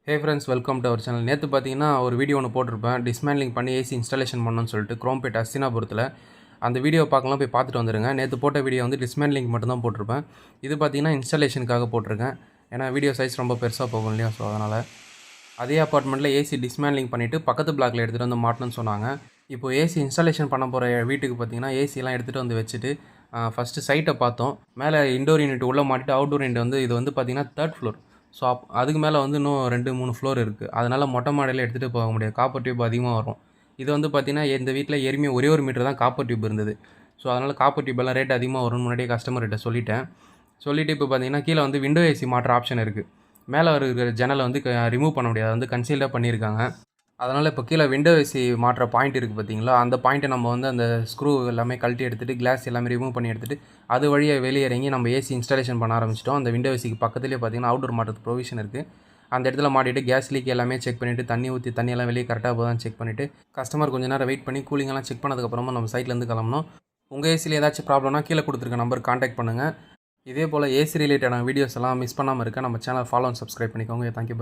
Hey friends, welcome to our channel. நேற்று பார்த்தீங்கன்னா ஒரு வீடியோ ஒன்று போட்டிருப்பேன். டிஸ்மேண்ட்லிங் பண்ணி ஏசி இன்ஸ்டாலேஷன் பண்ணணும்னு சொல்லிட்டு குரோம்பேட் அஸ்தினாபுரத்தில். அந்த வீடியோ பார்க்கலாம், போய் பார்த்துட்டு வந்துடுங்க. நேற்று போட்ட வீடியோ வந்து டிஸ்மேண்ட்லிங் மட்டும் தான் போட்டிருப்பேன். இது பார்த்தீங்கன்னா இன்ஸ்டாலேஷனுக்காக போட்டிருக்கேன். ஏன்னா வீடியோ சைஸ் ரொம்ப பெருசாக போகும் இல்லையா, ஸோ அதனால். அதே அப்பார்ட்மெண்ட்டில் ஏசி டிஸ்மேண்ட்லிங் பண்ணிவிட்டு பக்கத்து பிளாக்ல எடுத்துகிட்டு வந்து மாட்டணும்னு சொன்னாங்க. இப்போ ஏசி இன்ஸ்டாலேஷன் பண்ண போகிற வீட்டுக்கு பார்த்தீங்கன்னா ஏசிலாம் எடுத்துகிட்டு வந்து வச்சுட்டு ஃபஸ்ட்டு சைட்டை பார்த்தோம். மேலே இண்டோர் யூனிட் உள்ளே மாட்டிட்டு அவுட்டோர் யூனிட் வந்து இது வந்து பார்த்திங்கன்னா 3rd ஃப்ளோர். ஸோ அதுக்கு மேலே வந்து இன்னும் 2-3 ஃப்ளோர் இருக்குது. அதனால் மொட்டை மாடியில் எடுத்துகிட்டு போக முடியாது, காப்பர் டியூப் அதிகமாக வரும். இது வந்து பார்த்திங்கன்னா இந்த வீட்டில் ஏற்கனவே ஒரே ஒரு மீட்டர் தான் காப்பர் டியூப் இருந்தது. ஸோ அதனால் காப்பர் டியூப் எல்லாம் ரேட் அதிகமாக வரும்னு முன்னாடியே கஸ்டமர்கிட்ட சொல்லிவிட்டு இப்போ பார்த்தீங்கன்னா கீழே வந்து விண்டோ ஏசி மாட்டுற ஆப்ஷன் இருக்குது. மேலே இருக்கிற ஜன்னலை வந்து ரிமூவ் பண்ண முடியாது, வந்து கன்சீல்டாக பண்ணியிருக்காங்க. அதனால் இப்போ கீழே விண்டோ ஏசி மாட்டுற பாயிண்ட் இருக்குது பார்த்தீங்களா, அந்த பாயிண்ட்டை நம்ம வந்து அந்த ஸ்க்ரூ எல்லாமே கழட்டி எடுத்துகிட்டு கிளாஸ் எல்லாமே ரிமூவ் பண்ணி எடுத்துகிட்டு அது வழியாக வெளியே இறங்கி நம்ம ஏசி இன்ஸ்டாலேஷன் பண்ண ஆரம்பிச்சிட்டோம். அந்த விண்டோ ஏசிக்கு பக்கத்துலேயே பார்த்தீங்கன்னா அவுட்டோர் மாட்டுறது ப்ரொவிஷன் இருக்குது. அந்த இடத்துல மாட்டிட்டு கேஸ் லீக் எல்லாமே செக் பண்ணிவிட்டு தண்ணி ஊற்றி தண்ணியெல்லாம் வெளியே கரெக்டாக போதான் செக் பண்ணிவிட்டு கஸ்டமர் கொஞ்சம் நேரம் வெயிட் பண்ணி கூலிங்கெல்லாம் செக் பண்ணதுக்கப்புறமா நம்ம சைட்லேருந்து கிளம்பணும். உங்கள் ஏசியில் ஏதாச்சும் ப்ராப்ளம்னா கீழே கொடுத்துருக்க நம்பர் காண்டாக்ட் பண்ணுங்கள். இதே போல் ஏசி ரிலேட்டடான வீடியோஸ் எல்லாம் மிஸ் பண்ணாமல் இருக்க நம்ம சேனல் ஃபாலோ அண்ட் சப்ஸ்கிரைப் பண்ணிக்கோங்க. தேங்க்யூ.